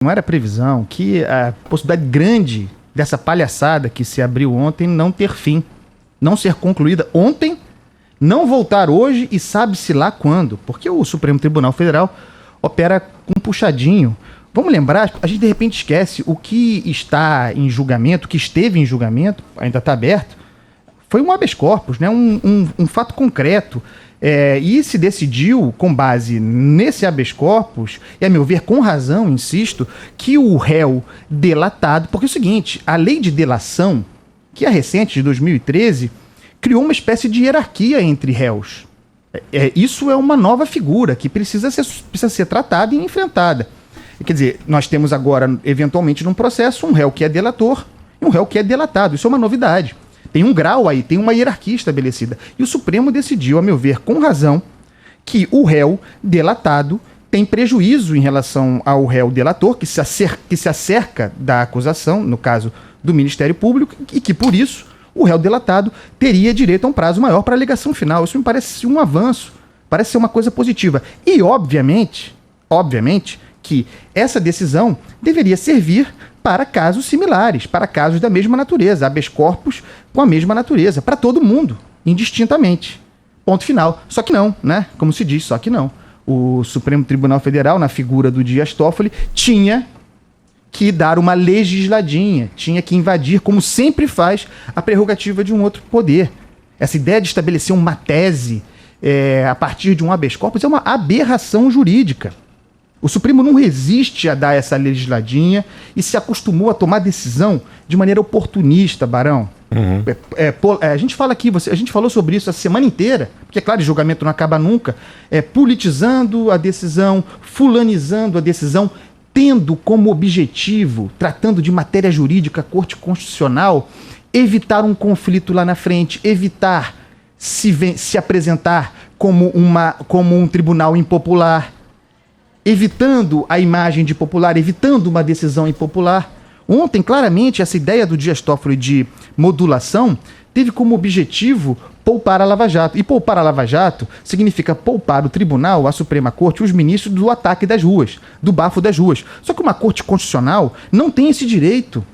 não era previsão, que a possibilidade grande dessa palhaçada que se abriu ontem não ter fim, não ser concluída ontem, não voltar hoje e sabe-se lá quando, porque o Supremo Tribunal Federal opera com um puxadinho. Vamos lembrar, a gente de repente esquece, o que está em julgamento, o que esteve em julgamento, ainda está aberto, foi um habeas corpus, né? um fato concreto. E se decidiu, com base nesse habeas corpus, e a meu ver com razão, insisto, que o réu delatado, porque é o seguinte, a lei de delação, que é recente, de 2013, criou uma espécie de hierarquia entre réus. Isso é uma nova figura que precisa ser tratada e enfrentada. Quer dizer, nós temos agora, eventualmente, num processo, um réu que é delator e um réu que é delatado. Isso é uma novidade. Tem um grau aí, tem uma hierarquia estabelecida. E o Supremo decidiu, a meu ver, com razão, que o réu delatado tem prejuízo em relação ao réu delator, que se acerca da acusação, no caso do Ministério Público, e que, por isso, o réu delatado teria direito a um prazo maior para a alegação final. Isso me parece um avanço, parece ser uma coisa positiva. E, obviamente, que essa decisão deveria servir para casos similares, para casos da mesma natureza, habeas corpus com a mesma natureza, para todo mundo, indistintamente. Ponto final. Só que não, né? Como se diz, só que não. O Supremo Tribunal Federal, na figura do Dias Toffoli, tinha que dar uma legisladinha, tinha que invadir, como sempre faz, a prerrogativa de um outro poder. Essa ideia de estabelecer uma tese a partir de um habeas corpus é uma aberração jurídica. O Supremo não resiste a dar essa legisladinha e se acostumou a tomar decisão de maneira oportunista, Barão. Uhum. A gente fala aqui, a gente falou sobre isso a semana inteira, porque, é claro, o julgamento não acaba nunca, politizando a decisão, fulanizando a decisão, tendo como objetivo, tratando de matéria jurídica, Corte Constitucional, evitar um conflito lá na frente, evitar se apresentar como um tribunal impopular, evitando a imagem de popular, evitando uma decisão impopular. Ontem, claramente, essa ideia do Dias Toffoli de modulação teve como objetivo poupar a Lava Jato. E poupar a Lava Jato significa poupar o tribunal, a Suprema Corte, os ministros do ataque das ruas, do bafo das ruas. Só que uma Corte Constitucional não tem esse direito.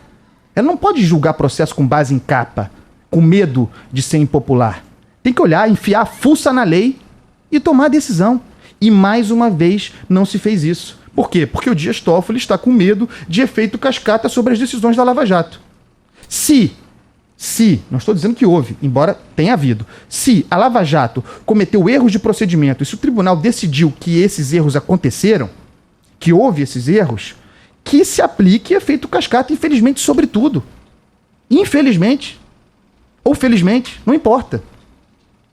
Ela não pode julgar processo com base em capa, com medo de ser impopular. Tem que olhar, enfiar a fuça na lei e tomar a decisão. E, mais uma vez, não se fez isso. Por quê? Porque o Dias Toffoli está com medo de efeito cascata sobre as decisões da Lava Jato. Se, não estou dizendo que houve, embora tenha havido, se a Lava Jato cometeu erros de procedimento e se o tribunal decidiu que esses erros aconteceram, que houve esses erros, que se aplique efeito cascata, infelizmente, sobre tudo. Infelizmente. Ou felizmente, não importa.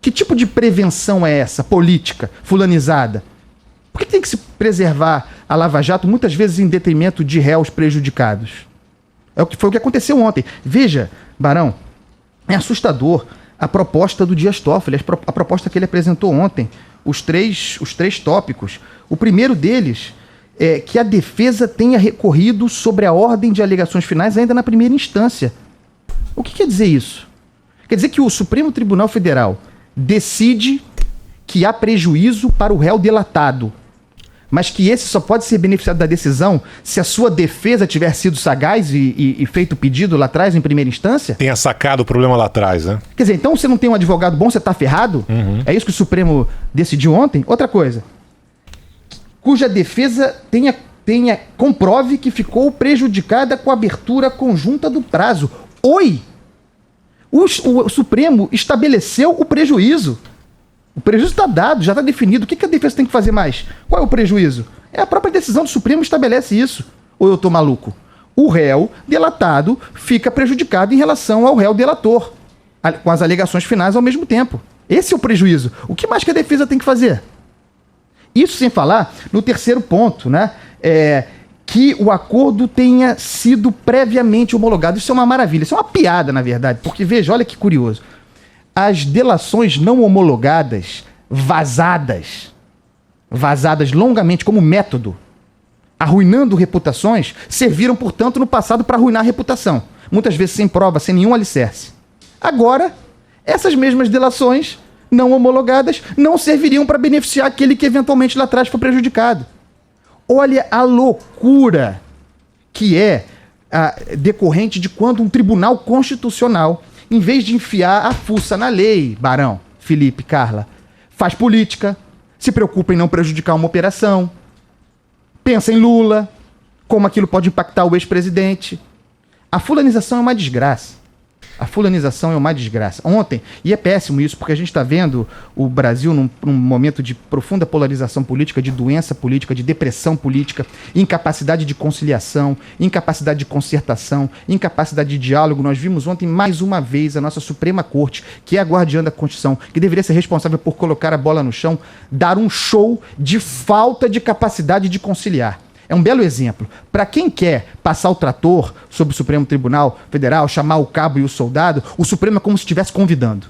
Que tipo de prevenção é essa, política, fulanizada? Por que tem que se preservar a Lava Jato, muitas vezes em detrimento de réus prejudicados? Foi o que aconteceu ontem. Veja, Barão, é assustador a proposta do Dias Toffoli, a proposta que ele apresentou ontem, os três tópicos. O primeiro deles é que a defesa tenha recorrido sobre a ordem de alegações finais ainda na primeira instância. O que quer dizer isso? Quer dizer que o Supremo Tribunal Federal decide que há prejuízo para o réu delatado, mas que esse só pode ser beneficiado da decisão se a sua defesa tiver sido sagaz e feito o pedido lá atrás, em primeira instância? Tenha sacado o problema lá atrás, né? Quer dizer, então você não tem um advogado bom, você está ferrado? Uhum. É isso que o Supremo decidiu ontem? Outra coisa, cuja defesa comprove que ficou prejudicada com a abertura conjunta do prazo. O Supremo estabeleceu o prejuízo. O prejuízo está dado, já está definido. O que a defesa tem que fazer mais? Qual é o prejuízo? A própria decisão do Supremo estabelece isso. Ou eu estou maluco? O réu delatado fica prejudicado em relação ao réu delator, com as alegações finais ao mesmo tempo. Esse é o prejuízo. O que mais que a defesa tem que fazer? Isso sem falar no terceiro ponto, né? Que o acordo tenha sido previamente homologado. Isso é uma maravilha, isso é uma piada, na verdade, porque, veja, olha que curioso. As delações não homologadas, vazadas longamente como método, arruinando reputações, serviram, portanto, no passado para arruinar a reputação. Muitas vezes sem prova, sem nenhum alicerce. Agora, essas mesmas delações não homologadas não serviriam para beneficiar aquele que eventualmente lá atrás foi prejudicado. Olha a loucura que é decorrente de quando um tribunal constitucional, em vez de enfiar a fuça na lei, Barão, Felipe, Carla, faz política, se preocupa em não prejudicar uma operação, pensa em Lula, como aquilo pode impactar o ex-presidente. A fulanização é uma desgraça. A fulanização é uma desgraça. Ontem, e é péssimo isso, porque a gente está vendo o Brasil num momento de profunda polarização política, de doença política, de depressão política, incapacidade de conciliação, incapacidade de concertação, incapacidade de diálogo. Nós vimos ontem, mais uma vez, a nossa Suprema Corte, que é a guardiã da Constituição, que deveria ser responsável por colocar a bola no chão, dar um show de falta de capacidade de conciliar. É um belo exemplo. Para quem quer passar o trator sobre o Supremo Tribunal Federal, chamar o cabo e o soldado, o Supremo é como se estivesse convidando.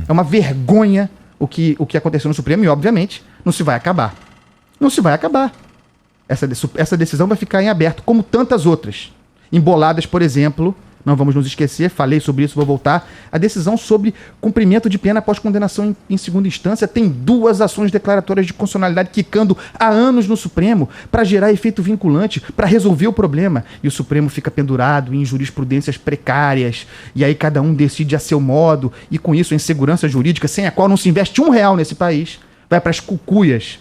É uma vergonha o que aconteceu no Supremo e, obviamente, não se vai acabar. Não se vai acabar. Essa decisão vai ficar em aberto, como tantas outras. Emboladas, por exemplo, não vamos nos esquecer, falei sobre isso, vou voltar, a decisão sobre cumprimento de pena após condenação em segunda instância tem 2 ações declaratórias de constitucionalidade quicando há anos no Supremo para gerar efeito vinculante, para resolver o problema. E o Supremo fica pendurado em jurisprudências precárias, e aí cada um decide a seu modo, e com isso a insegurança jurídica, sem a qual não se investe R$1 nesse país, vai para as cucuias